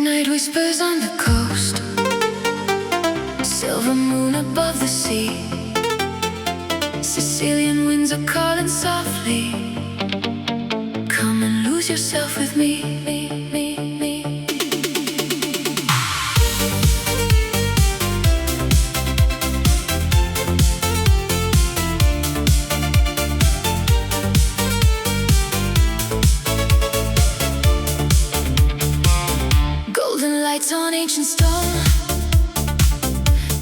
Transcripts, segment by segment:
Midnight whispers on the coast, silver moon above the sea. Sicilian winds are calling softly. Come and lose yourself with me. Golden lights on ancient stone,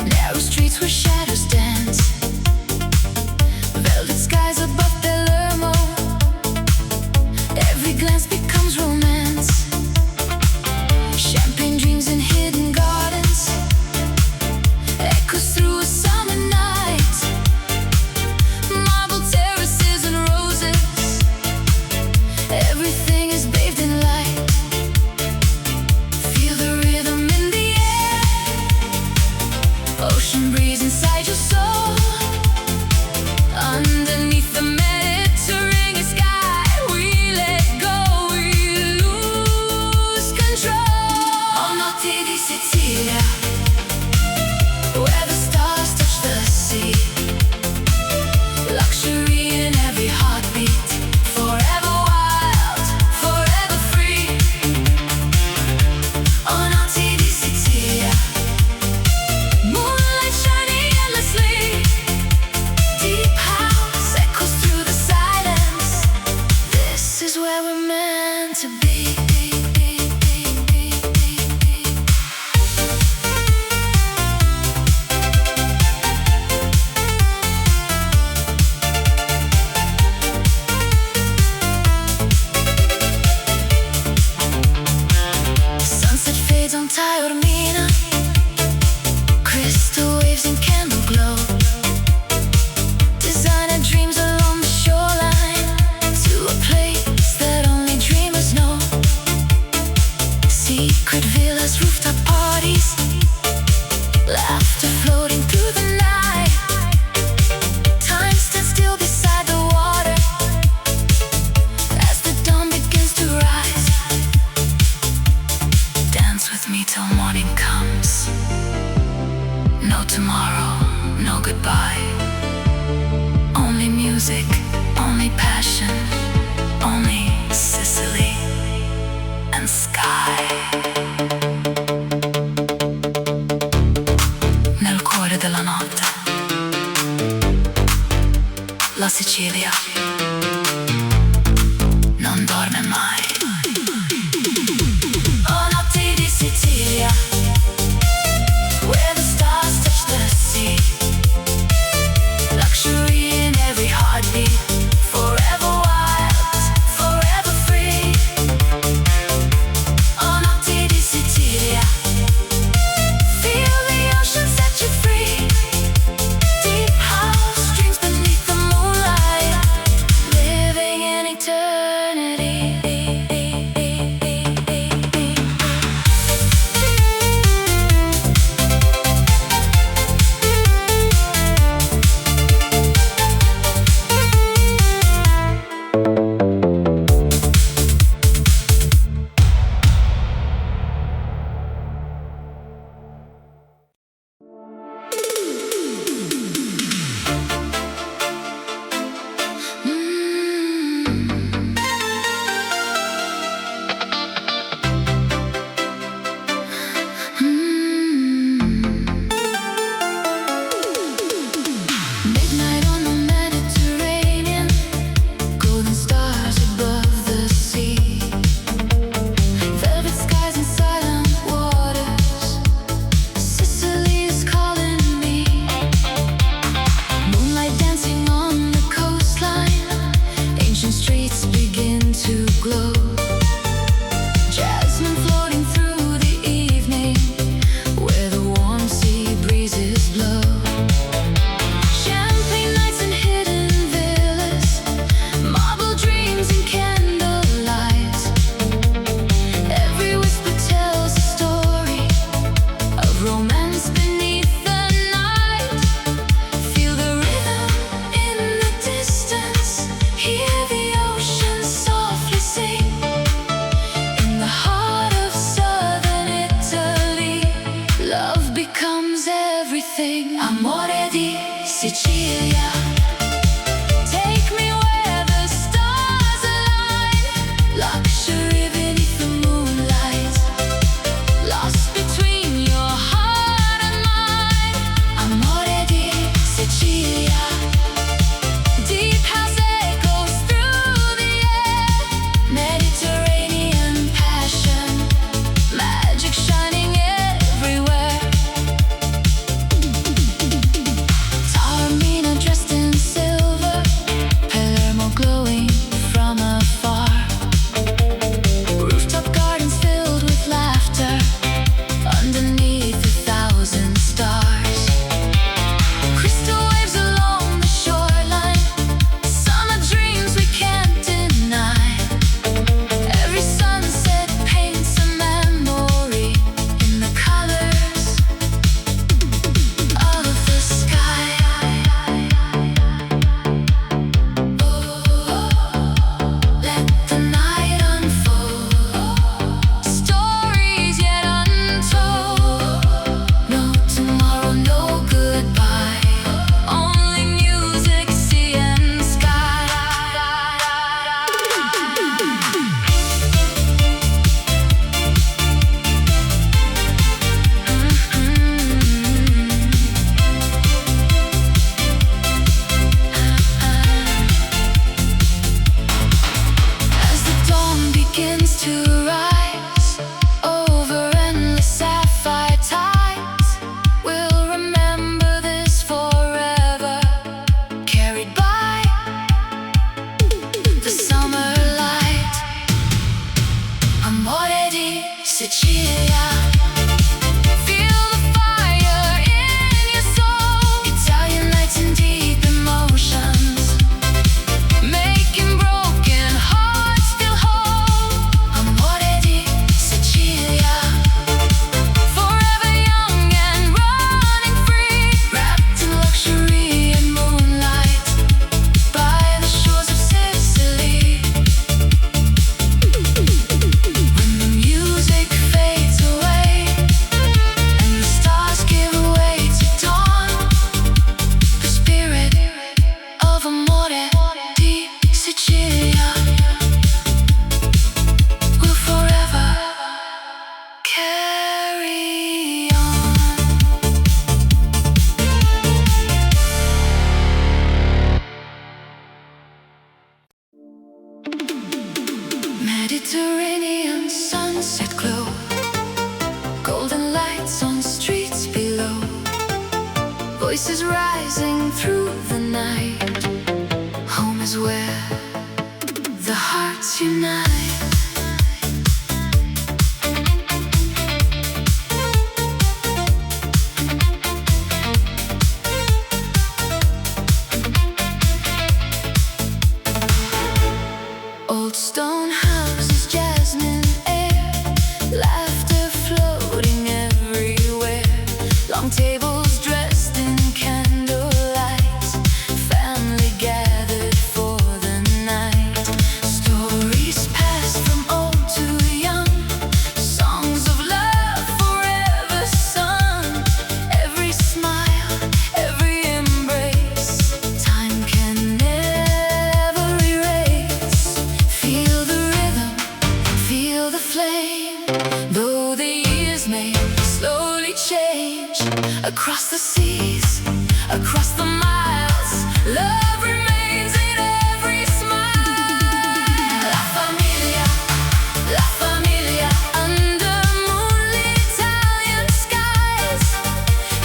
narrow streets where shadows dance, velvet skies above Palermo. Every glance becomes romance, champagne dreams in hidden gardens, echoes through a summer night, marble terraces and roses. Everything is bathed in light. Feel the rhythm in the air, ocean breeze inside your soul. Underneath the Mediterranean sky, we let go, we lose control. Oh, Notti di Sicilia, where the stars touch the sea. Luxury in every heartbeat, forever wild, forever free. Oh, Notti di Sicilia, moonlight shining endlessly. Deep house echoes through the silence. This is where we're meant to be. Sunset fades on Taormina, crystal waves and candle glow. Designer dreams along the shoreline, to a place that only dreamers know. Secret villas, rooftop parties, laughter floating through the night. Time stands still beside the water as the dawn begins to rise. Dance with me till morning comes. No tomorrow, no goodbye. Only music, only passion, only Sicily and sky. Nel cuore della notte, la Sicilia non dorme mai. Oh, Notti di Sicilia, where the stars touch the sea. Luxury in every heartbeat, forever wild, forever free. Oh, Notti di Sicilia, feel the ocean set you free. Deep house dreams beneath the moonlight, everything. Amore di Sicilia. Take me where the stars align. Luxury beneath the moonlight. Lost between your heart and mine. Amore di Sicilia. Deep house echoes through the air. Mediterranean passion. Magic shining everywhere. Taormina dressed in silver. Palermo glowing from afar. Rooftop gardens filled with laughter. Underneath 1,000 stars. Crystal waves along the shoreline. Summer dreams we can't deny. Every sunset paints a memory in the colors of the sky. Let the night unfold. Stories yet untold. No tomorrow, no goodbye. Only music, sea and sky. As the dawn begins to rise over endless sapphire tides, we'll remember this forever. Carried by the summer light. Amore di Sicilia. Feel the fire in your soul. Italian nights and deep emotions. Making broken hearts feel whole. Amore di Sicilia. Forever young and running free. Wrapped in luxury and moonlight. By the shores of Sicily. When the music fades away and the stars give way to dawn, the spirit of Amore di Sicilia will forever carry on. Mediterranean sunset glow. Golden lights on streets below. Voices rising through the night. Home is where the hearts unite. Old stone houses, jasmine air. Laughter floating everywhere. Long tables dressed in candlelight. Family gathered for the night. Stories passed from old to young. Songs of love forever sung. Every smile, every embrace. Time can never erase. Feel the rhythm, feel the flame. Though the years may slowly change. Across the seas, across the miles, love remains in every smile. La Famiglia, La Famiglia. Under moonlit Italian skies.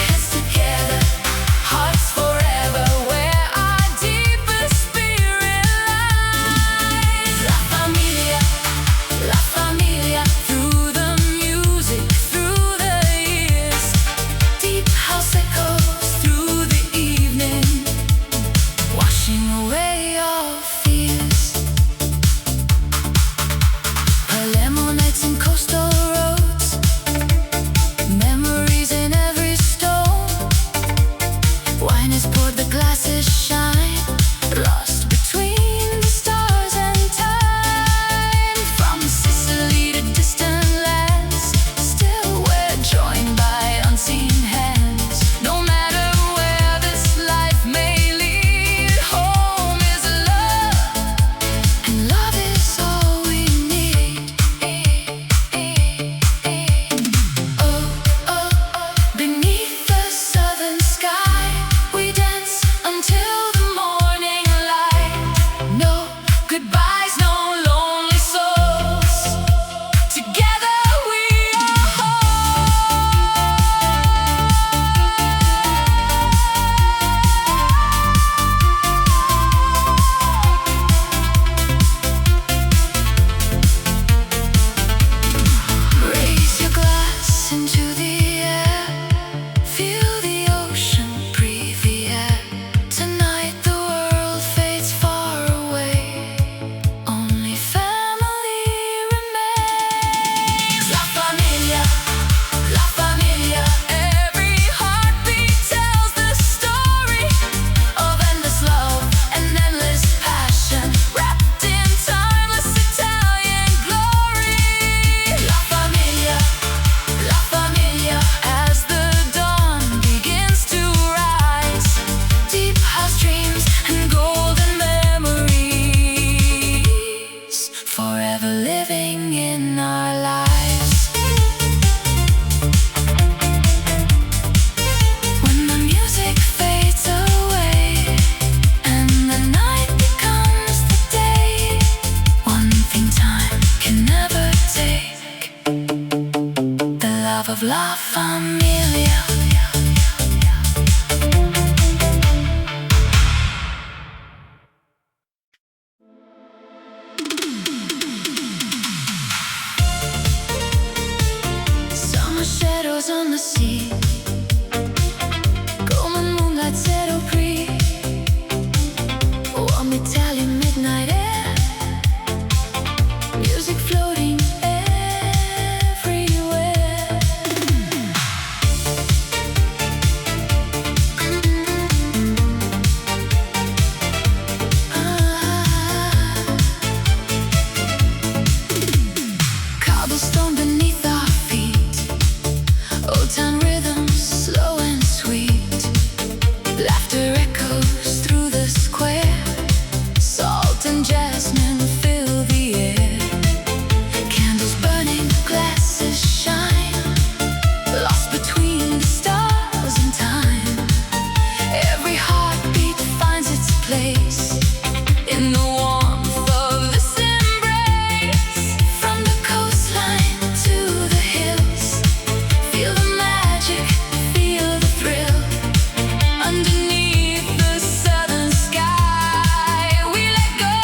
Heads together, hearts forever. Where our deepest spirit lies. La Famiglia, La Famiglia. Through the music, through the years. Deep house echoes through the evening. forever living in our lives. When the music fades away and the night becomes the day, one thing time can never take: the love of La Famiglia. Shadows on the sea, golden moonlight set au prix, warm Italian midnight air, music floating everywhere. Cobblestone beneath our feet, old town rhythms, slow and sweet. Laughter echoes through the square. Salt and jasmine fill the air. Candles burning, glasses shine, lost between the stars and time. Every heartbeat finds its place in the warmth of this embrace. From the coastline to the hills, feel the magic, feel the thrill. Underneath the southern sky, we let go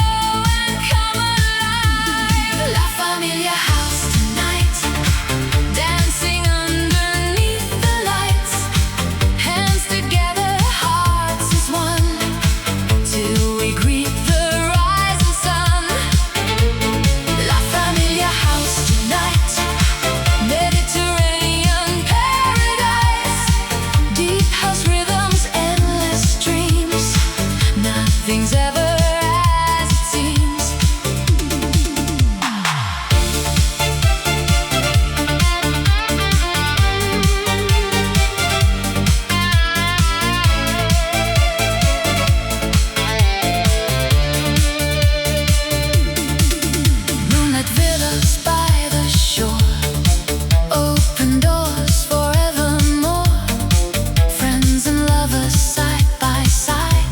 and come alive. La Famiglia house tonight, dancing underneath the lights. Hands together, hearts as one, till we greet the rising sun. La Famiglia house tonight, Mediterranean paradise. Deep house rhythms, endless dreams. Nothing's ever as it seems. Moonlit villas by the shore, open doors forevermore. Friends and lovers side by side,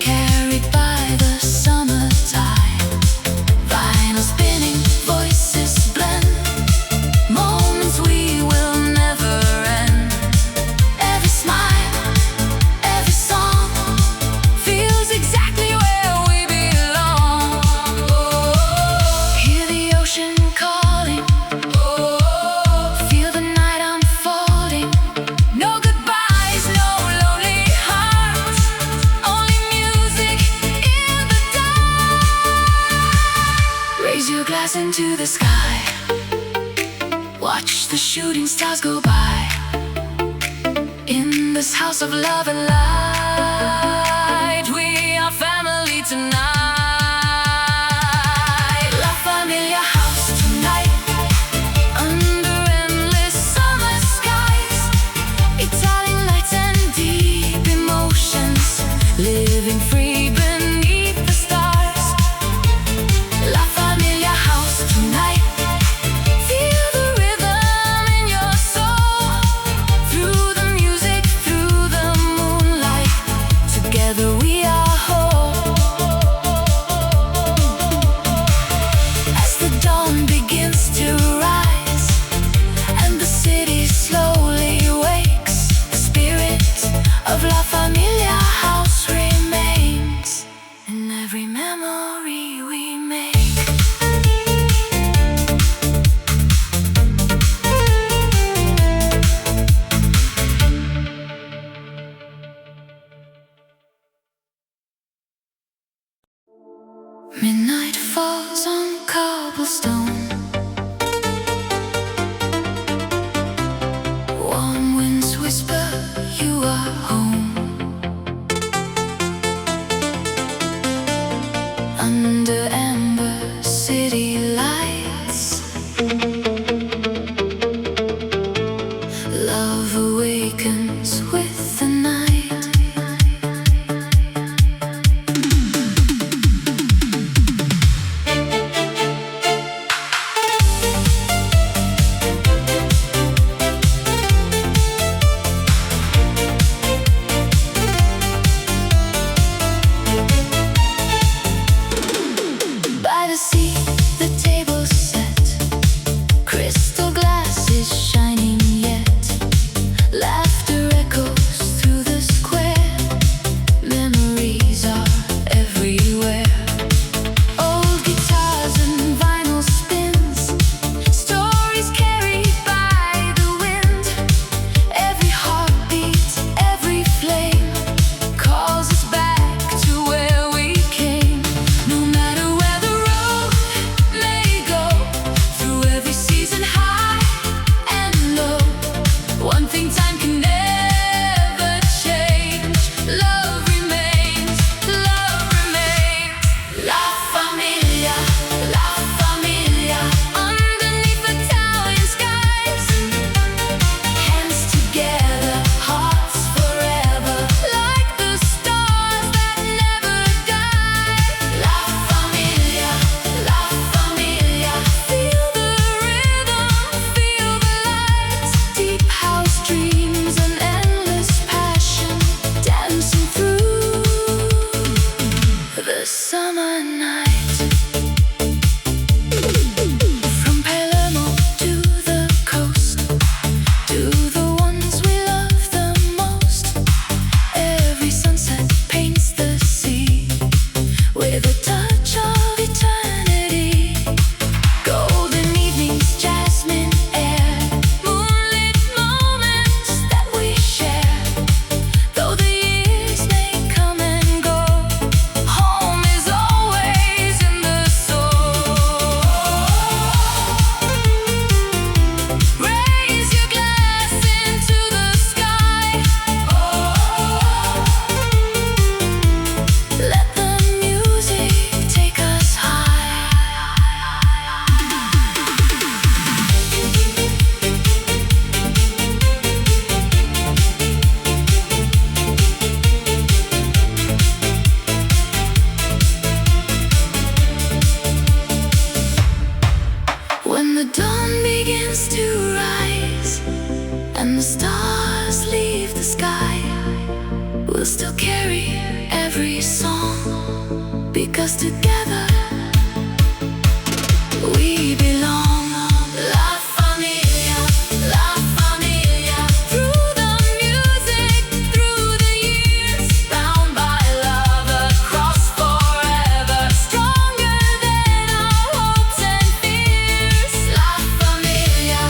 carried by the summer tide. Vinyl spinning, voices blend, moments we will never end. Every smile, every song feels exactly where we belong. Hear the ocean calling, feel the night unfolding. No goodbyes, no lonely hearts, only music in the dark. Raise your glass into the sky, watch the shooting stars go by. In this house of love and light, we are family tonight. La Famiglia house tonight, under endless summer skies. Italian lights and deep emotions, living free beneath the stars. La Famiglia house tonight, feel the rhythm in your soul. Through the music, through the moonlight, together we are whole. As the dawn begins to rise and the city slowly wakes, the spirit of La Famiglia house remains in every memory we make. Midnight falls on cobblestone, warm winds whisper you are home. Under amber city lights, love awakens with the night. When the dawn begins to rise and the stars leave the sky, we'll still carry every song, because together we belong. La Famiglia, La Famiglia. Through the music, through the years, bound by love across forever, stronger than our hopes and fears. La Famiglia,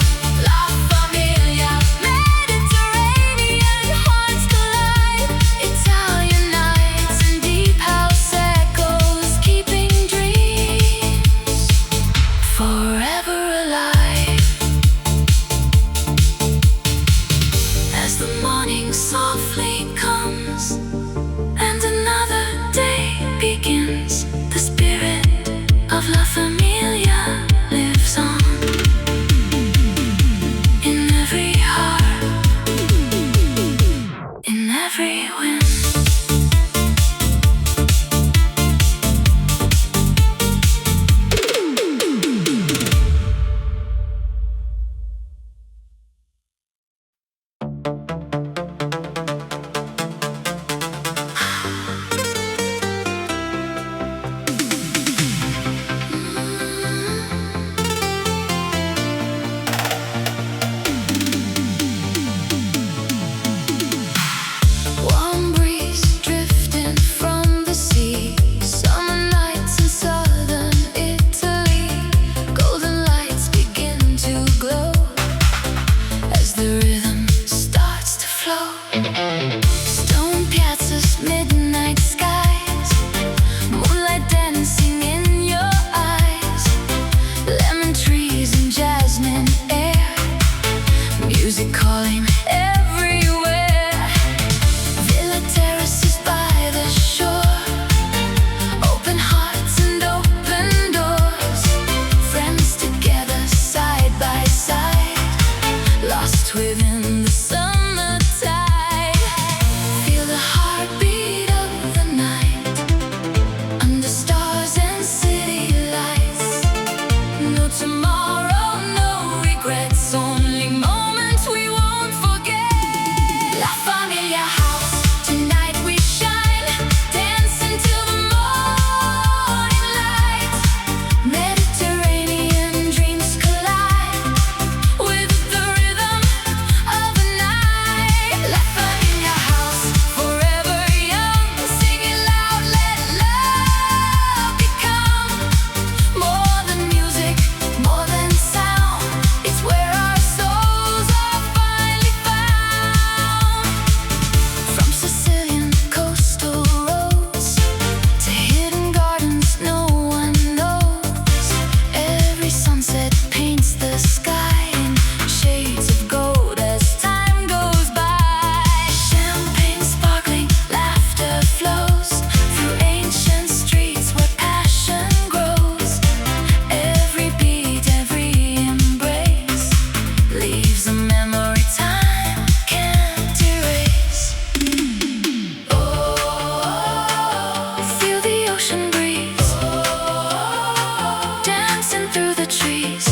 La Famiglia. Mediterranean hearts collide, Italian nights and deep house echoes, keeping dreams forever alive. As the morning softly comes and another day begins, the spirit of La Famiglia lives on in every heart, in every wind. Warm breeze drifting from the sea, summer nights in southern Italy. Golden lights begin to glow as the rhythm starts to flow. Stone piazzas, midnight skies, moonlight dancing in your eyes. Lemon trees and jasmine air, music calling everywhere. Villa terraces by the shore, open hearts and open doors. Friends together side by side, lost within the summer tide. Feel the heartbeat of the night, under stars and city lights. No tomorrow, no regrets, only moments we won't forget. La Famiglia house, tonight we shine, dancing till the morning light. Mediterranean dreams collide with the rhythm of the night. La Famiglia house, forever young, sing it loud, let love become more than music, more than sound. It's where our souls are finally found. From Sicilian coastal roads to hidden gardens no one knows, every sunset paints the sky in shades of gold as time goes by. Champagne sparkling, laughter flows through ancient streets where passion grows. Every beat, every embrace leaves a memory time can't erase. Oh, feel the ocean breeze dancing through the trees.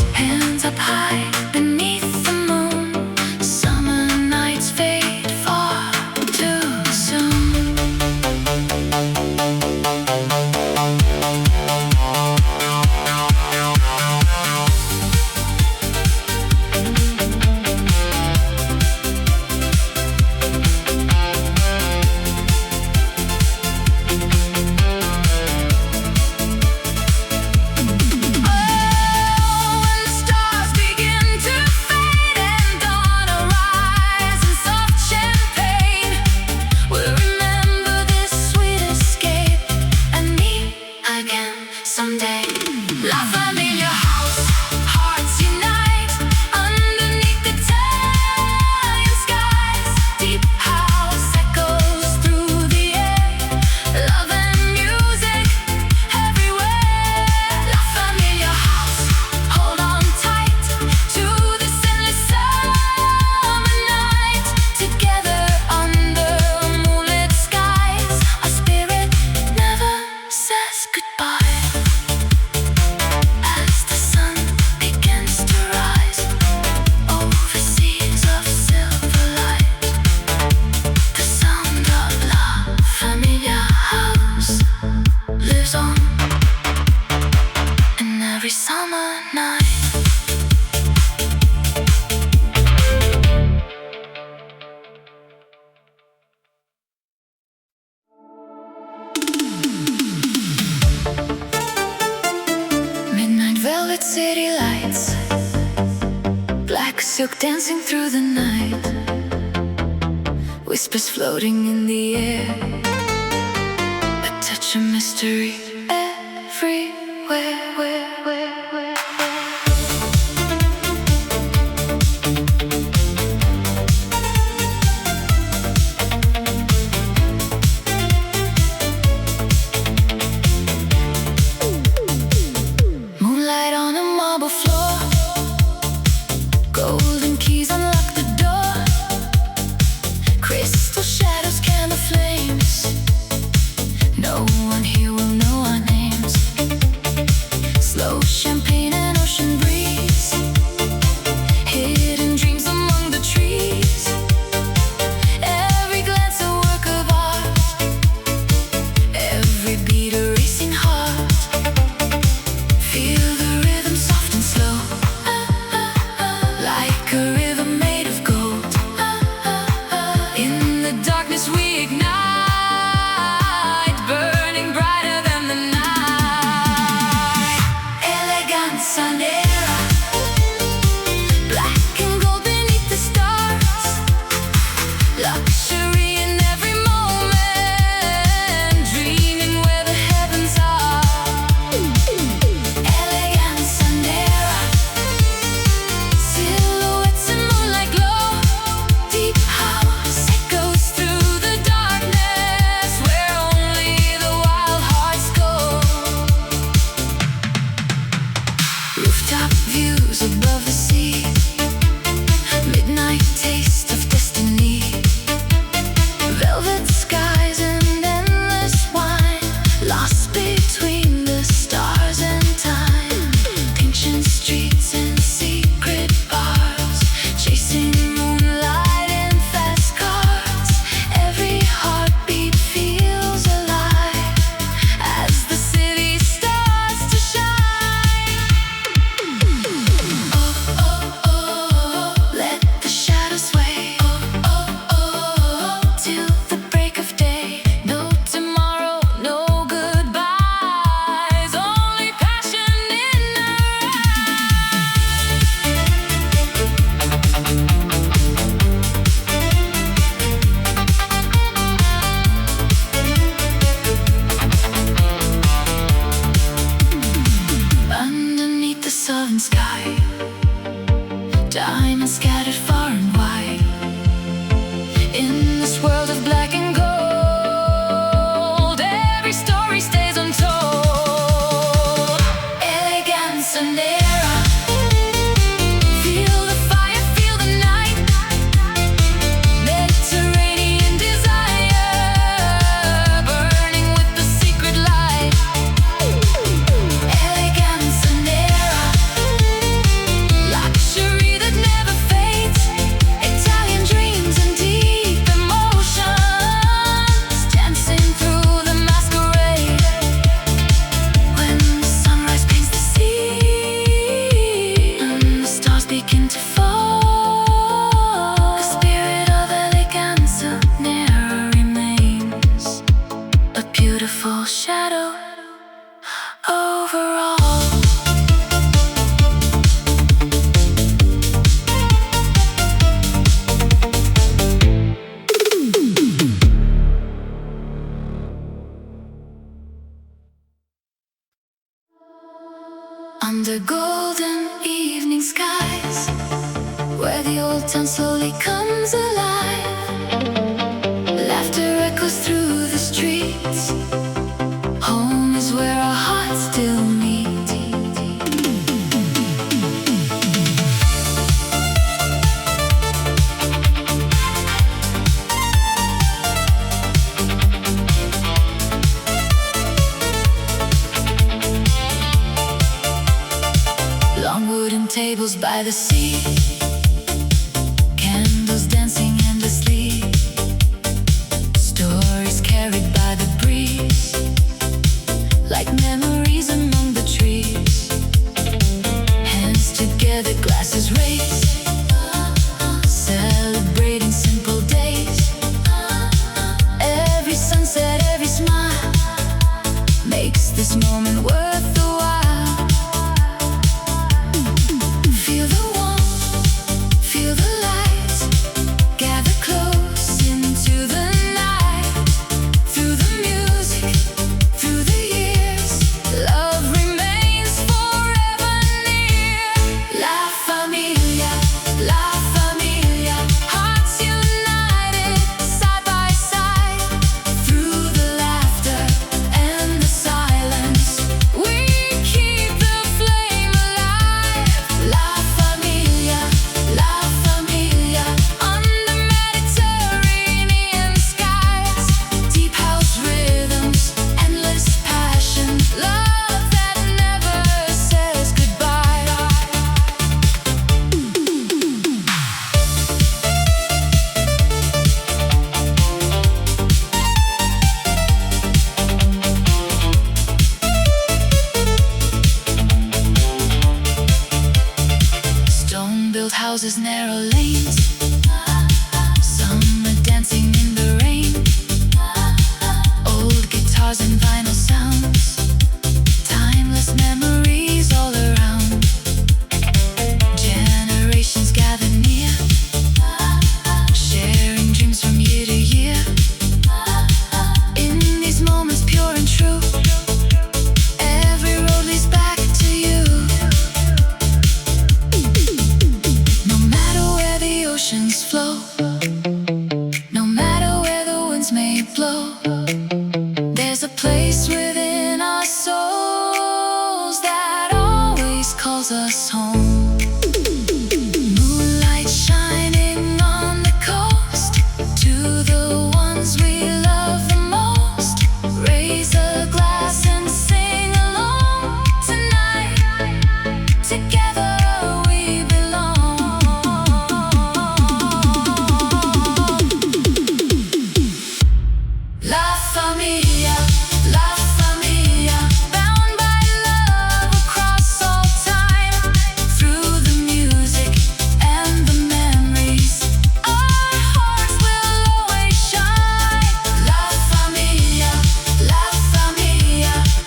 summer night. Midnight velvet city lights, black silk dancing through the night, whispers floating in the air, a touch of mystery everywhere. Moonlight on a marble floor, golden keys unlock the door, crystal shadows candle flames, no one here will know our names. Slow champagne and ocean breeze, hidden dreams among the trees, every glance a work of art, every beat a racing heart. Feel the rhythm soft and slow, like a river made of gold. In the darkness we ignite, burning brighter than the night. Elegance unera, black and gold beneath the stars, luxury in every moment, dreaming where the heavens are. Elegance unera, silhouettes in moonlight glow, deep house echoes through the darkness, where only the wild hearts go. Rooftop views above the sea, midnight taste of destiny, velvet skies and endless wine, lost between the stars and time, ancient streets and secret bars, chasing moonlight in fast cars, every heartbeat feels alive as the city starts to shine. Oh, oh, oh, let the shadows sway. Oh, oh, oh, till the break of day. No tomorrow, no goodbyes, only passion in our underneath the southern sky, diamonds scattered far and wide, in this world of black and gold, every story stays untold. Elegance and era, feel the fire, feel the night, Mediterranean desire, burning with the secret light. Elegance and era, luxury that never fades, Italian dreams and deep emotions, dancing through the masquerade, when the sunrise paints the sea and the stars begin to fall, the spirit of elegance never remains, a beautiful shadow over all. Under golden evening skies, where the old town slowly comes alive, laughter echoes through the streets, home is where our hearts still meet. Long wooden tables by the sea, candles dancing endlessly, stories carried by the breeze, like memories among the trees. where the glasses raise, celebrating simple days. Every sunset, every smile makes this moment worth the while. Feel the warmth, feel the light, gather close into the night. Through the music, through the years, love remains forever near. La familia, hearts united, side by side. Through the laughter and the silence, we keep the flame alive. La familia, under Mediterranean skies. Deep house rhythms, endless passion, love that never says goodbye. Stone-built houses, narrow lanes, summer dancing in the rain. Old guitars and vinyl sounds, timeless memories all around. Generations gather near, sharing dreams from year to year. In these moments pure and true, every road leads back to you. No matter where the oceans flow, no matter where the winds may blow, there's a place within our souls that always calls us home. Moonlight shining on the coast, to the ones we love the most. Raise a glass and sing along tonight. Together we belong. La familia, bound by love across all time. Through the music and the memories, our hearts will always shine. La familia,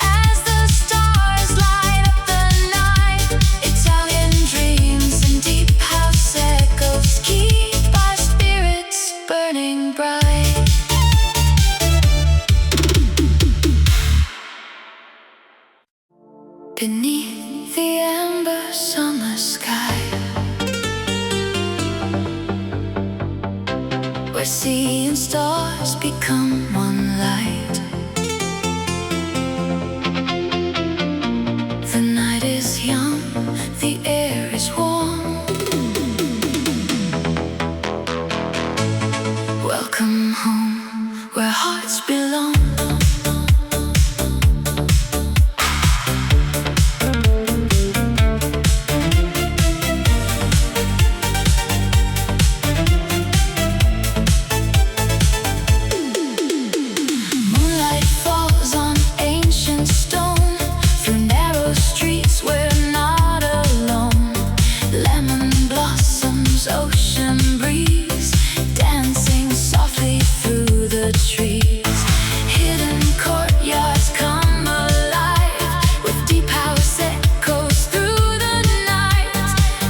as the stars light up the night. Italian dreams and deep house echoes keep our spirits burning bright. Beneath the amber summer sky, where sea and stars become one light. The night is young, the air is warm. Welcome home, where hearts belong. Moonlight falls on ancient stone, through narrow streets we're not alone. Lemon blossoms, ocean breeze, dancing softly through the trees. Hidden courtyards come alive, with deep house echoes through the night.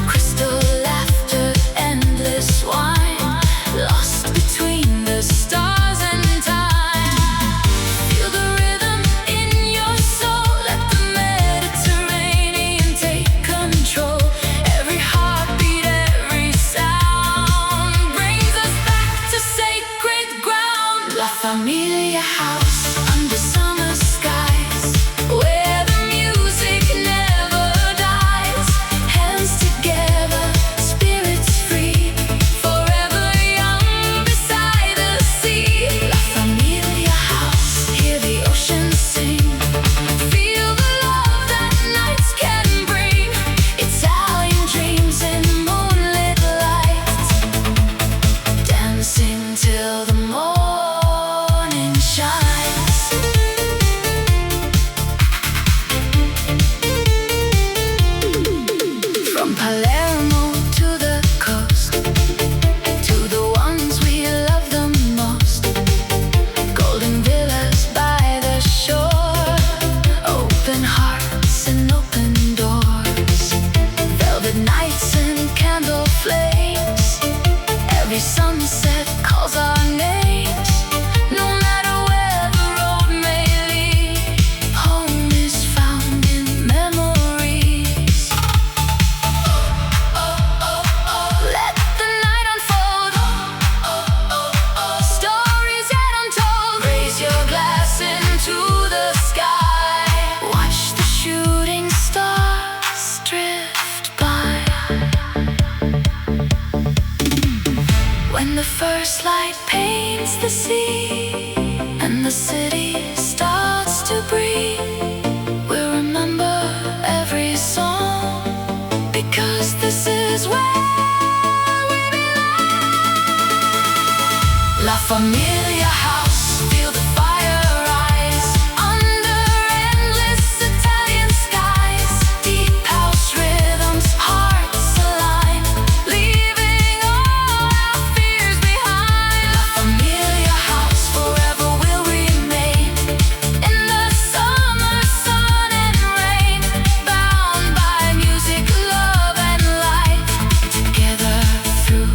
Crystal laughter, endless wine, lost between the stars and time. Feel the rhythm in your soul, let the Mediterranean take control. Every heartbeat, every sound brings us back to sacred ground. La familia house under summer skies, where the music never dies. Hands together, spirits free, forever young beside the sea. La familia house, hear the ocean sing. Feel the love that nights can bring. Italian dreams in moonlit light, dancing till the morning shine. the first light paints the sea and the city starts to breathe, we'll remember every song, because this is where we belong. La Famiglia house, feel the fire rise under endless Italian skies. Deep house rhythms, hearts align, leaving all our fears behind. La Famiglia house, forever will remain in the summer sun and rain, bound by music, love and light, together through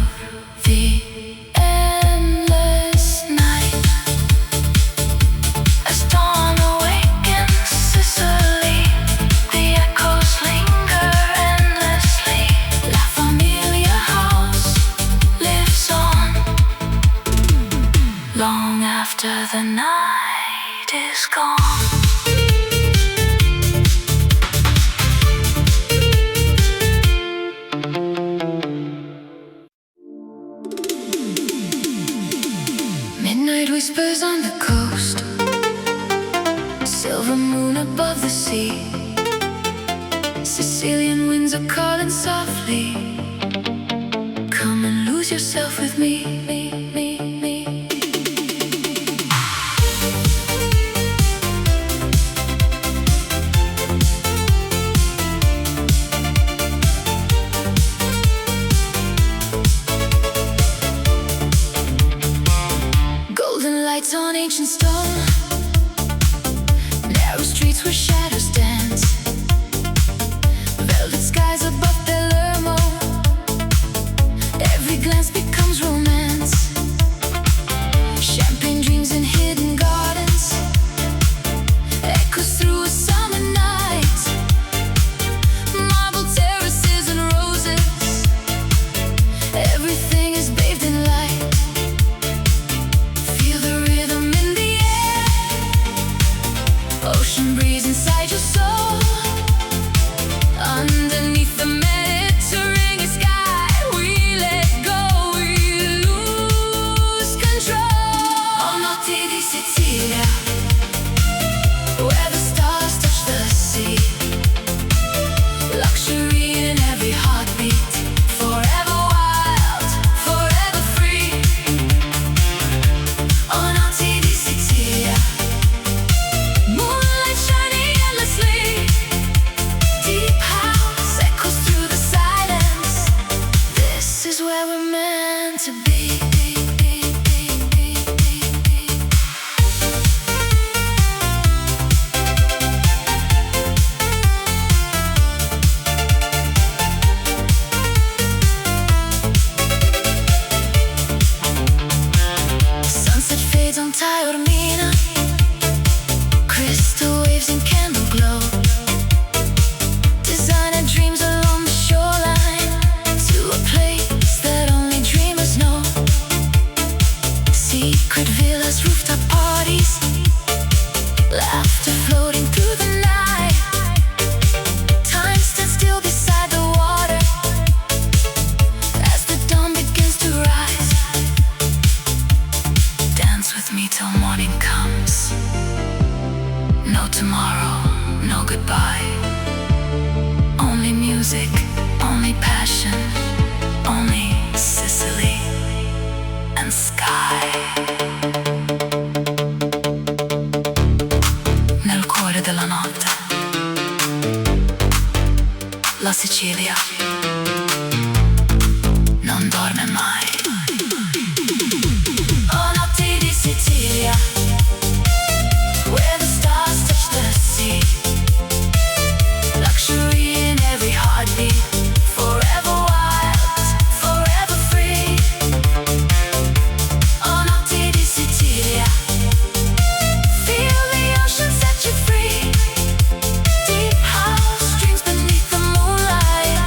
the endless night. As dawn awakens Sicily, the echoes linger endlessly. La Famiglia house lives on, long after the night is gone. Midnight whispers on the coast, silver moon above the sea. Sicilian winds are calling softly, come and lose yourself with me. Golden lights on ancient stone, narrow streets where shadows dance, velvet skies above Palermo, every glance becomes romance. Champagne dreams in hidden gardens, echoes through a summer night, marble terraces and roses, everything is bathed in light. Feel the rhythm in the air, ocean breeze inside your soul. Underneath the Mediterranean sky, we let go, we lose control. Oh, Notti di Sicilia, where the stars touch the sea. Luxury in every heartbeat, forever wild, forever free. Oh, Notti di Sicilia, moonlight shining endlessly. Deep house echoes through the silence. This is where we're meant to be. Sunset fades on Taormina, crystal waves in candle glow. Designer dreams along the shoreline, to a place that only dreamers know. Secret villas, rooftop parties, laughter floating through the night. Time stands still beside the water as the dawn begins to rise. Dance with me till morning comes. No tomorrow, no goodbye. Only music, only passion, only Sicily and sky. Nel cuore della notte, la Sicilia non dorme mai. Oh, Notti di Sicilia, where the stars touch the sea. Luxury in every heartbeat, forever wild, forever free. Oh, Notti di Sicilia, feel the ocean set you free. Deep house dreams beneath the moonlight,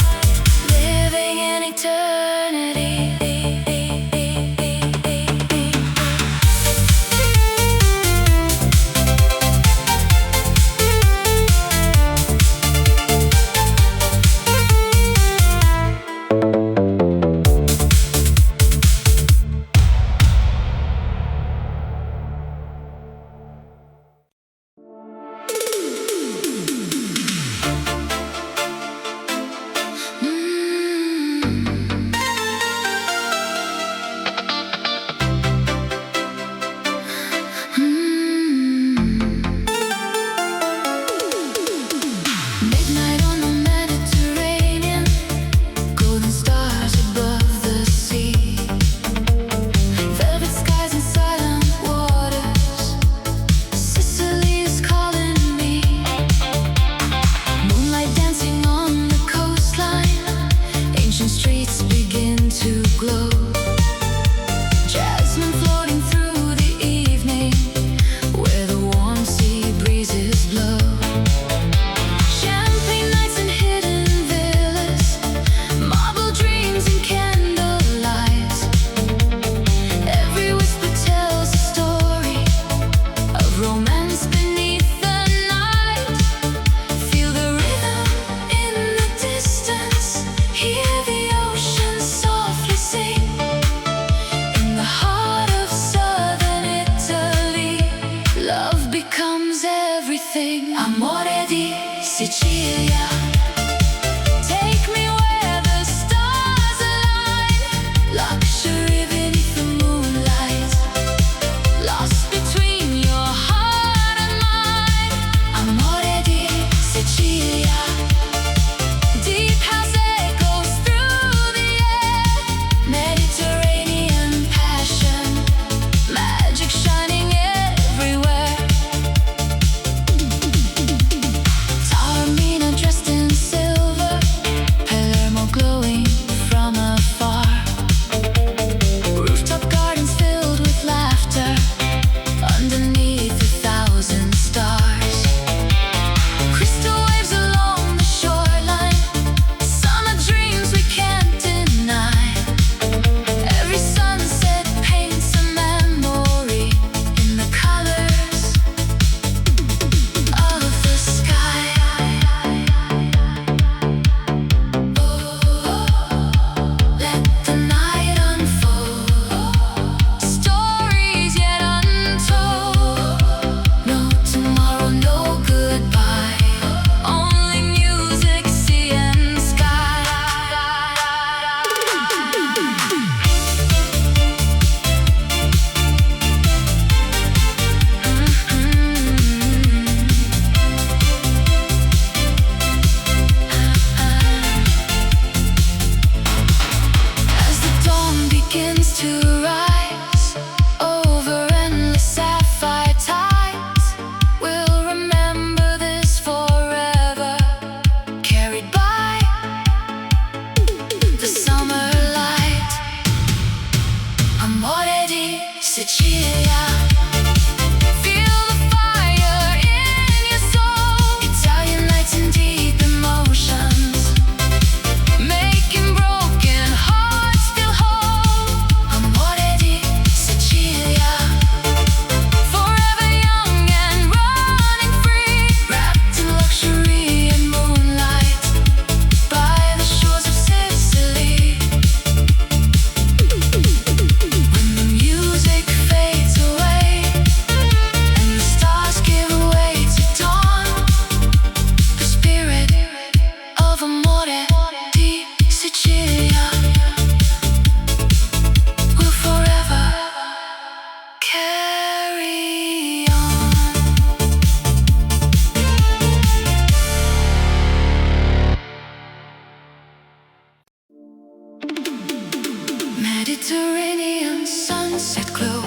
Mediterranean sunset glow,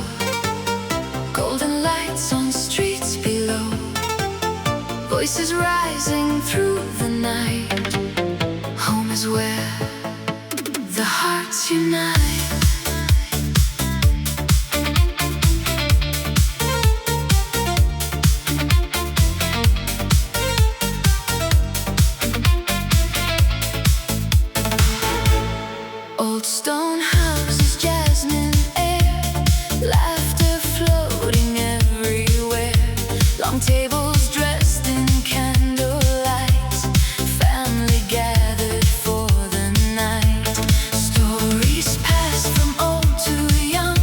golden lights on streets below, voices rising through the night. Home is where the hearts unite. Old stone houses, jasmine air, laughter floating everywhere. Long tables dressed in candlelight, family gathered for the night. Stories passed from old to young,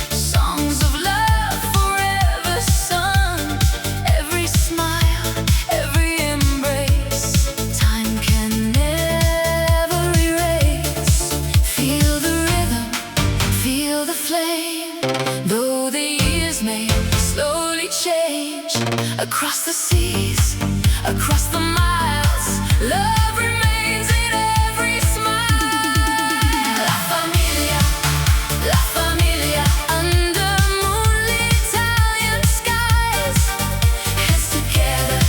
songs of love forever sung. Every smile, every embrace, time can never erase. Feel the rhythm, feel the flame. Though the years may slowly change, across the seas, across the miles, love remains in every smile. La familia, under moonlit Italian skies. Heads together,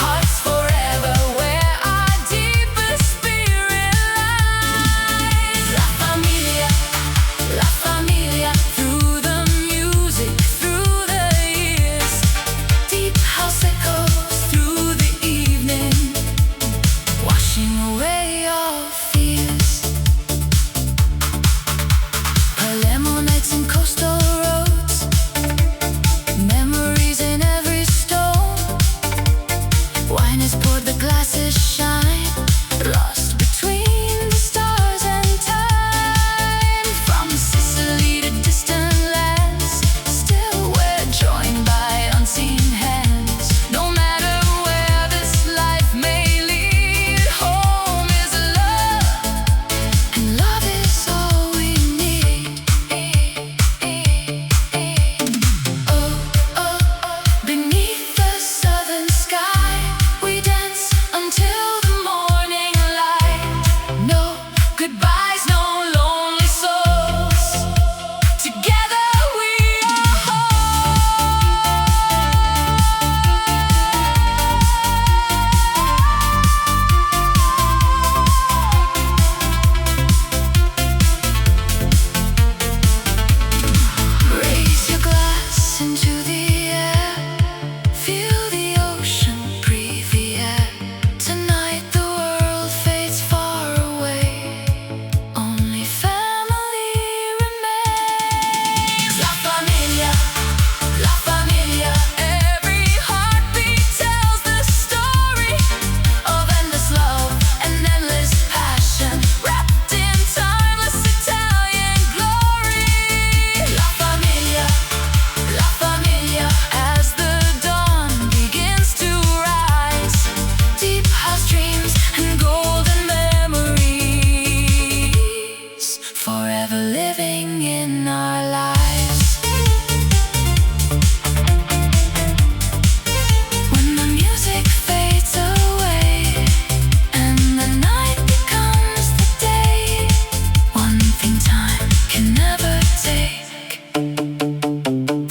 hearts forever, where our deepest spirit lies. La familia, through the music, through the years. Deep house echoes through the evening, washing away all fears. Palermo nights and coastal roads, memories in every stone. Wine is poured, the glasses shine, lost between the stars and time. From Sicily to distant lands, still we're joined by unseen hands. No matter where this life may lead, home is love, and love is all we need. Oh, beneath the southern sky, we dance until the morning light. No goodbyes, no lonely souls. Together we are whole. Raise your glass into the air, feel the ocean, breathe the air. Tonight the world fades far away, only family remains. La familia, every heartbeat tells the story of endless love and endless passion, wrapped in timeless Italian glory. La familia, as the dawn begins to rise. Deep house dreams and golden memories, forever living in our lives. When the music fades away and the night becomes the day, one thing time can never take,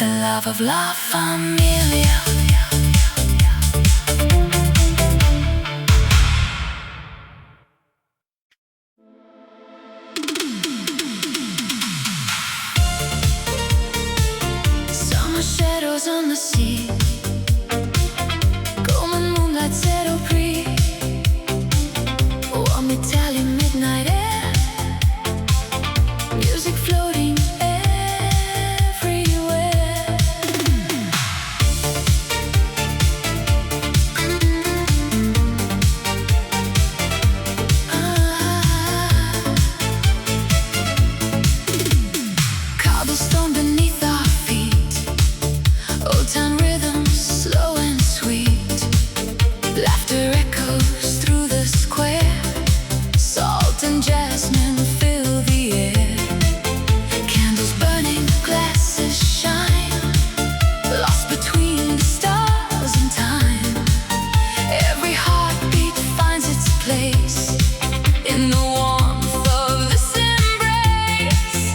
the love of La Familia. Summer shadows on the sea, golden moonlight set au prix. Warm Italian midnight air, music floating everywhere. Cobblestone beneath our feet, old town rhythms slow and sweet. Laughter echoes through the square, salt and jasmine fill the air. Candles burning, glasses shine, lost between the stars and time. Every heartbeat finds its place in the warmth of this embrace.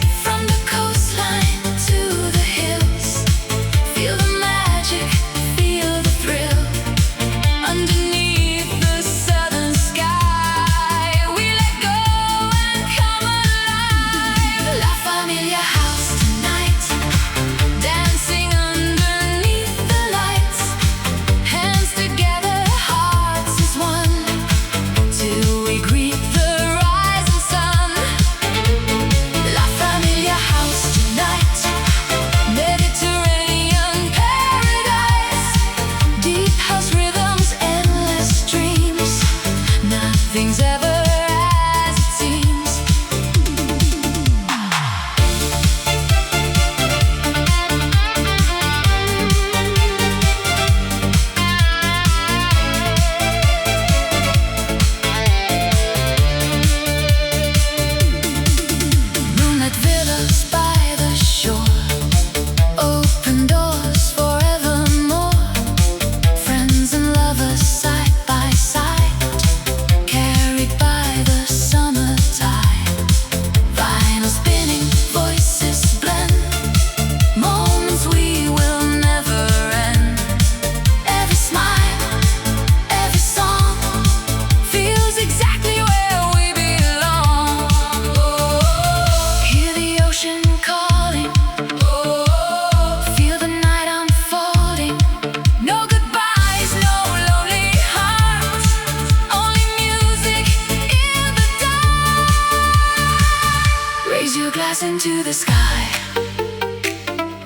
eyes into the sky.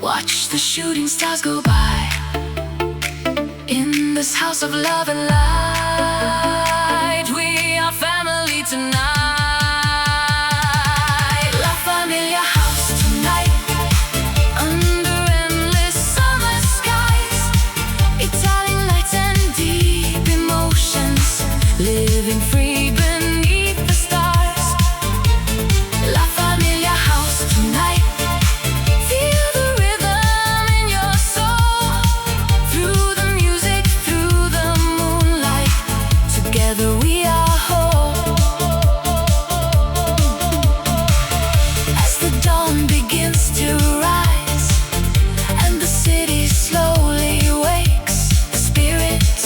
Watch the shooting stars go by. In this house of love and light, we are family tonight. La Famiglia house tonight, under endless summer skies. Italian lights and deep emotions, living free beneath the stars. La Famiglia house tonight. Feel the rhythm in your soul, through the music, through the moonlight. Together we are whole. As the dawn begins to rise and the city slowly wakes, the spirit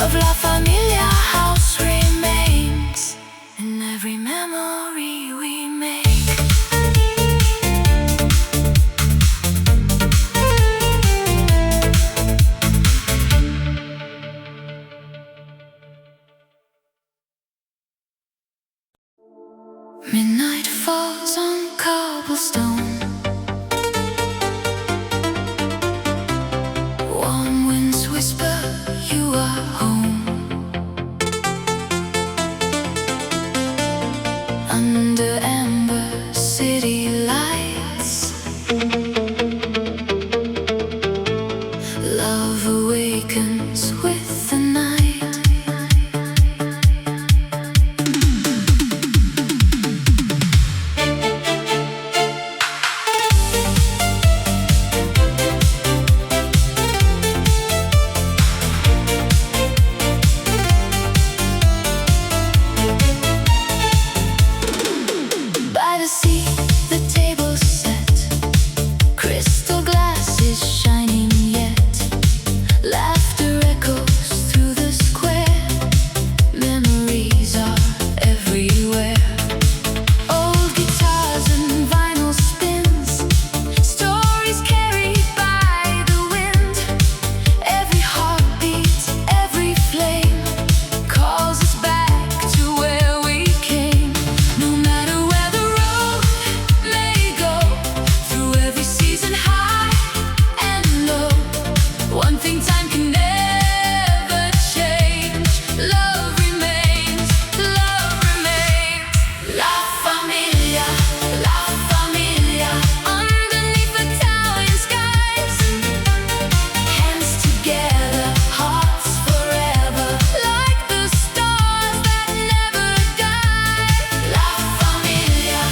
of La Famiglia house remains in every memory we make. Midnight falls on cobblestone. Warm winds whisper you are home. Under amber city lights, love awakens with the night. By the sea, the table's set, crystal glasses shining yet. Laughter echoes through the square, memories are everywhere. Old guitars and vinyl spins, stories carried by the wind. Every heartbeat, every flame calls us back to where we came. No matter where the road may go, through every season high and low, one thing time can never change. Love remains, love remains. La Famiglia, La Famiglia, underneath Italian skies. Hands together, hearts forever, like the stars that never die. La Famiglia,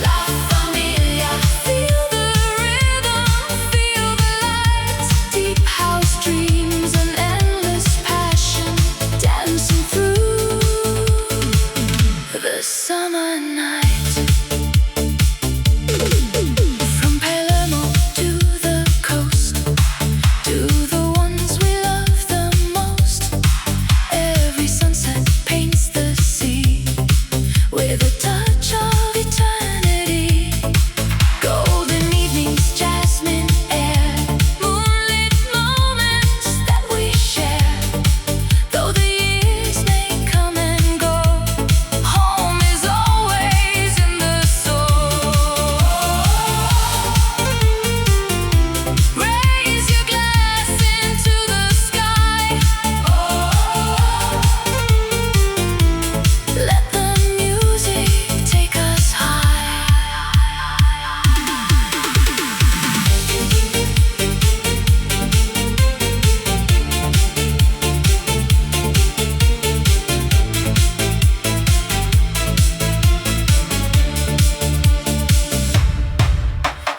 La Famiglia. Feel the rhythm, feel the lights. Deep house dreams and endless passion, dancing through the summer night. From Palermo to the coast, to the ones we love the most. Every sunset paints the sea with a touch of eternity. Golden evenings, jasmine air, moonlit moments that we share. Though the years may come and go, home is always in the soul. Raise your glass into the sky. Let the music take us high.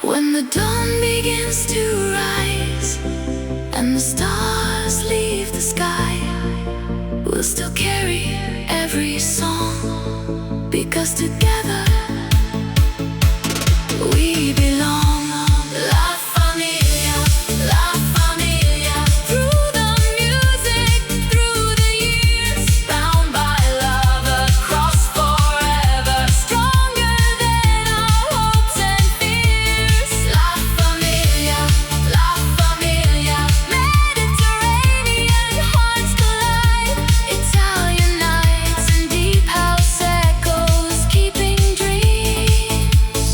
When the dawn begins to rise and the stars leave the sky, we'll still carry every song, because together we belong. La Famiglia, La Famiglia. Through the music, through the years, bound by love across forever, stronger than our hopes and fears. La Famiglia, La Famiglia. Mediterranean hearts collide, Italian nights and deep house echoes, keeping dreams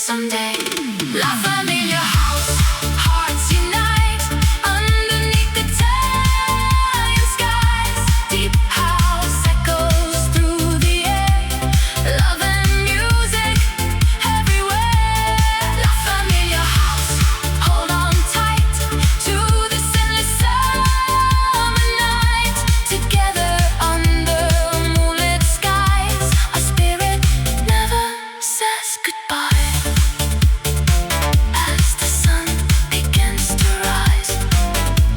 someday. La Famiglia house, hearts unite underneath the Italian skies. Deep house echoes through the air, love and music everywhere. La Famiglia house, hold on tight to this endless summer night. Together under moonlit skies, our spirit never says goodbye. As the sun begins to rise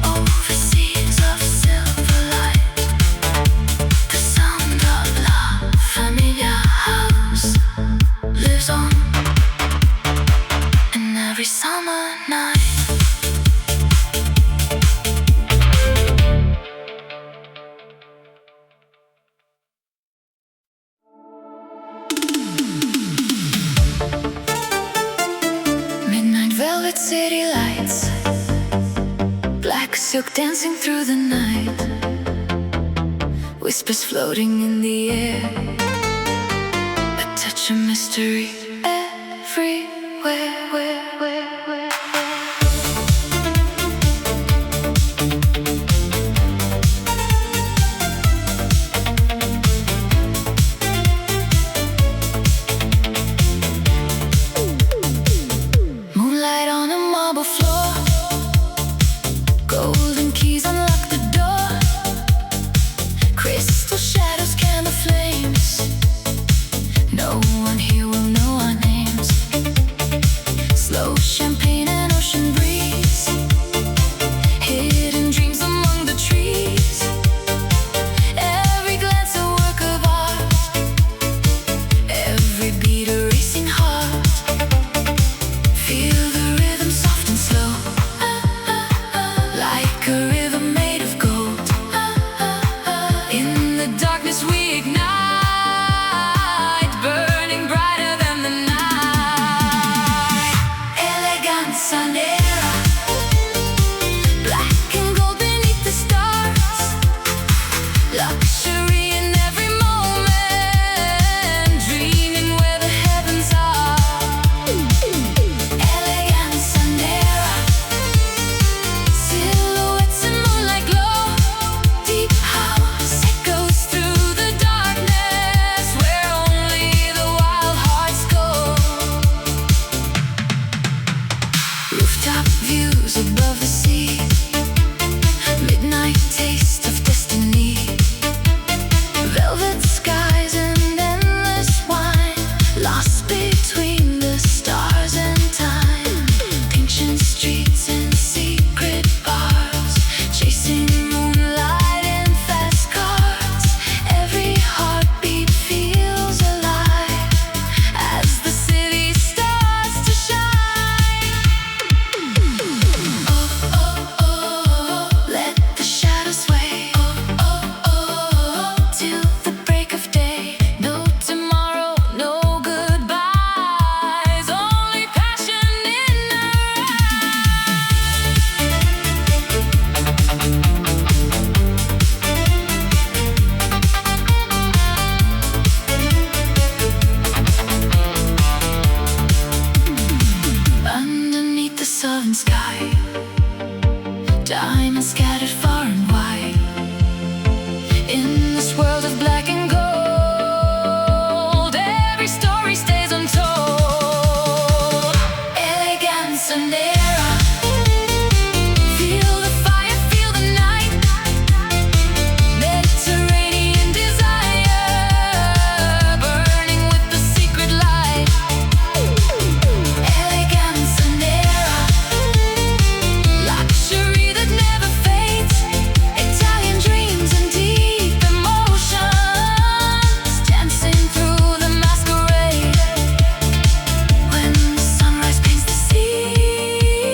over seas of silver light, the sound of La Famiglia house lives on in every summer night. Midnight velvet city lights, black silk dancing through the night, whispers floating in the air, a touch of mystery everywhere. Moonlight on a marble floor, golden keys unlock the door, crystal shadows, candle flames. No one here will know our names. Slow champagne and ocean breeze, hidden dreams among the trees. Every glance a work of art, every beat a racing heart. Feel the rhythm soft and slow, like a river made of gold. In the darkness we ignite, burning brighter than the night. Elegance nera, black and gold beneath the stars. Luxury in every moment, dreaming where the heavens are. Elegance nera, silhouettes in moonlight glow. Deep house echoes through the darkness, where only the wild hearts go. Rooftop views above the sea, midnight taste of destiny. Velvet skies and endless wine, lost between the stars and time. Ancient streets and secret bars, chasing moonlight in fast cars. Every heartbeat feels alive as the city starts to shine. Oh, oh, oh, let the shadows sway. Oh, oh, oh, till the break of day. No tomorrow, no goodbyes, only passion in our underneath the southern sky, diamonds scattered far and wide. In this world of black and gold, every story stays untold. Elegance nera, feel the fire, feel the night. Mediterranean desire, burning with the secret light. Elegance nera, luxury that never fades. Italian dreams and deep emotions, dancing through the masquerade. When the sunrise paints the sea,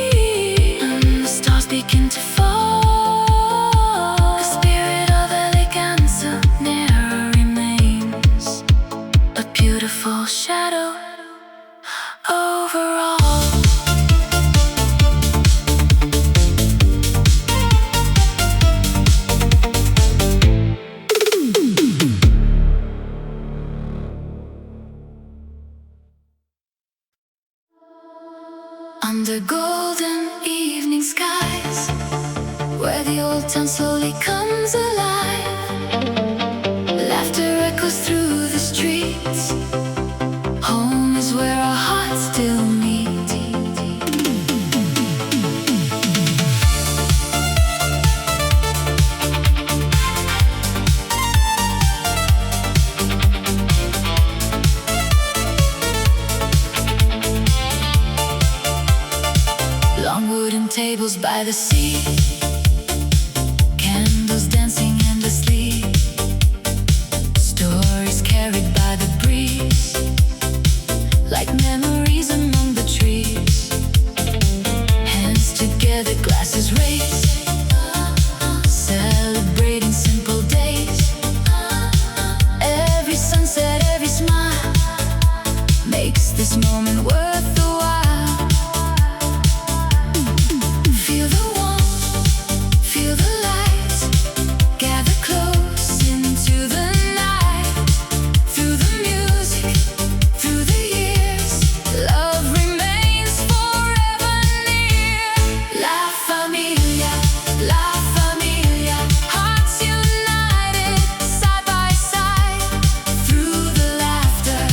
Under golden evening skies, where the old town slowly comes alive. Laughter echoes through the streets. Home is where our hearts still meet. Long wooden tables by the sea, candles dancing endlessly, stories carried by the breeze, like memories among the trees. Hands together, glasses raised, celebrating simple days. Every sunset, every smile makes this moment worth the while. Feel the warmth, feel the light, gather close into the night. Through the music, through the years, love remains forever near. La familia, hearts united, side by side. Through the laughter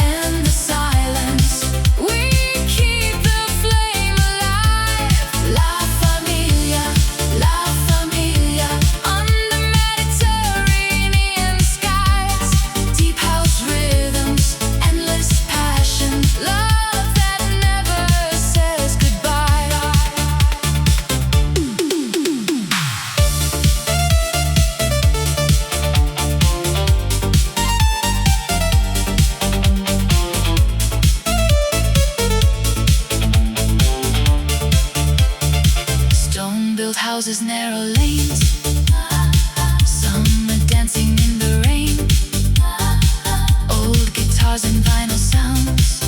and the silence, we keep the flame alive. La familia, under Mediterranean skies. Deep house rhythms, endless passion, love that never says goodbye. Stone-built houses, narrow lanes, summer dancing in the rain. Old guitars and vinyl sounds,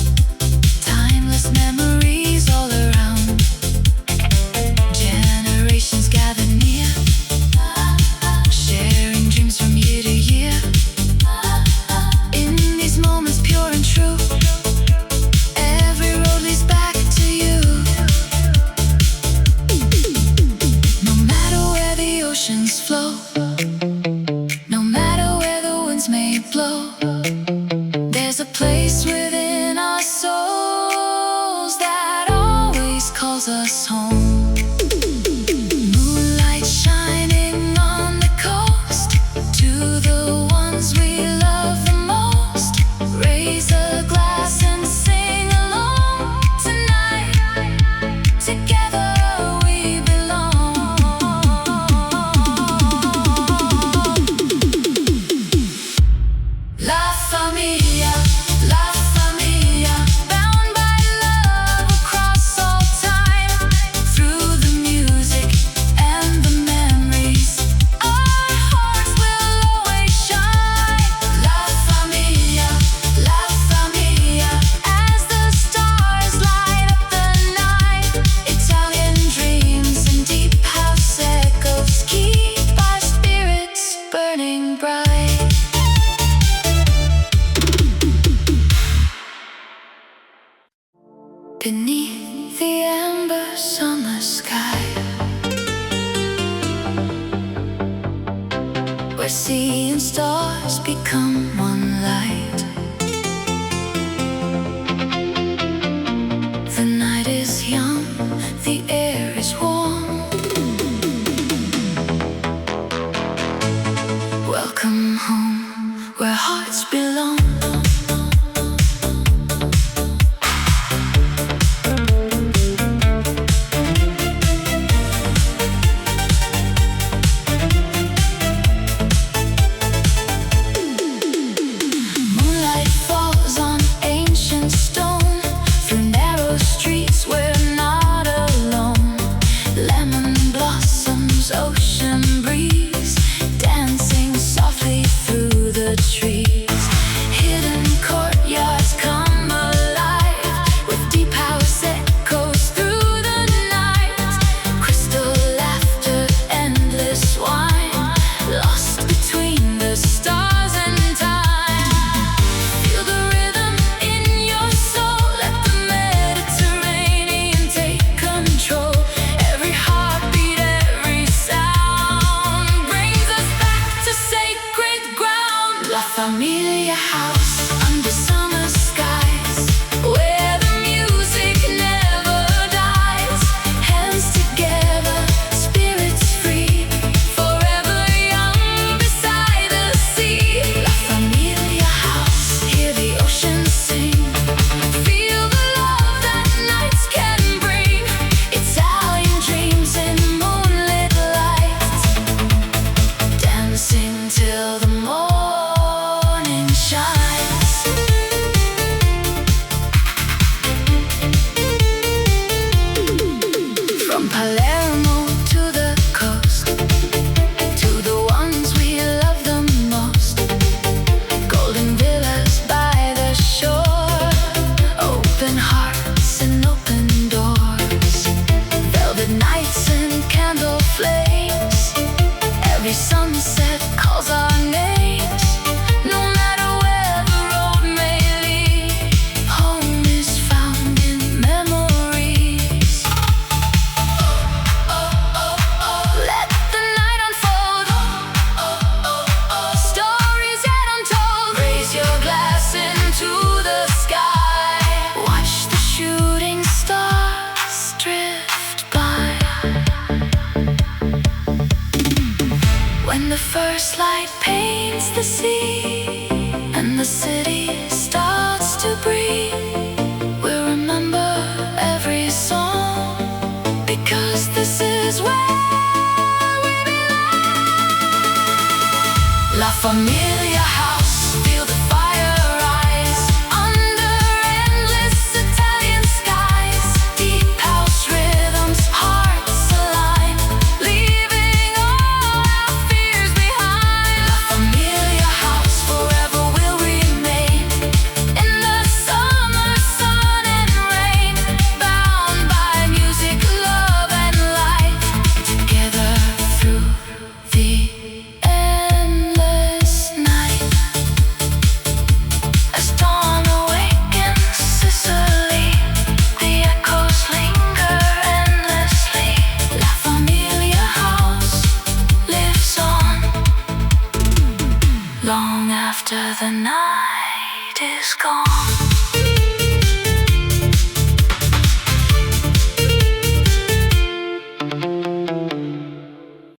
timeless memories all around. Generations gather near, sharing dreams from year to year. In these moments pure and true, every road leads back to you. No matter where the oceans flow, no matter where the winds may blow, there's a place within our souls that always calls us home. Moonlight shining on the coast, to the ones we love the most. Raise a glass and sing along tonight. Together we belong. La familia, bound by love across all time. Through the music and the memories, our hearts will always shine. La familia, as the stars light up the night. Italian dreams and deep house echoes keep our spirits burning bright. Beneath the amber summer sky, where sea and stars become one light. The night is young, the air is warm. Welcome home, where hearts belong. light paints the sea, and the city starts to breathe. We'll remember every song, because this is where we belong. La Famiglia house, feel the fire rise under endless Italian skies. Deep house rhythms, hearts align, leaving all our fears behind. La Famiglia house, forever will remain in the summer sun and rain, bound by music, love and light, together through the endless night. As dawn awakens Sicily, the echoes linger endlessly. La Famiglia house lives on, long after the night is gone.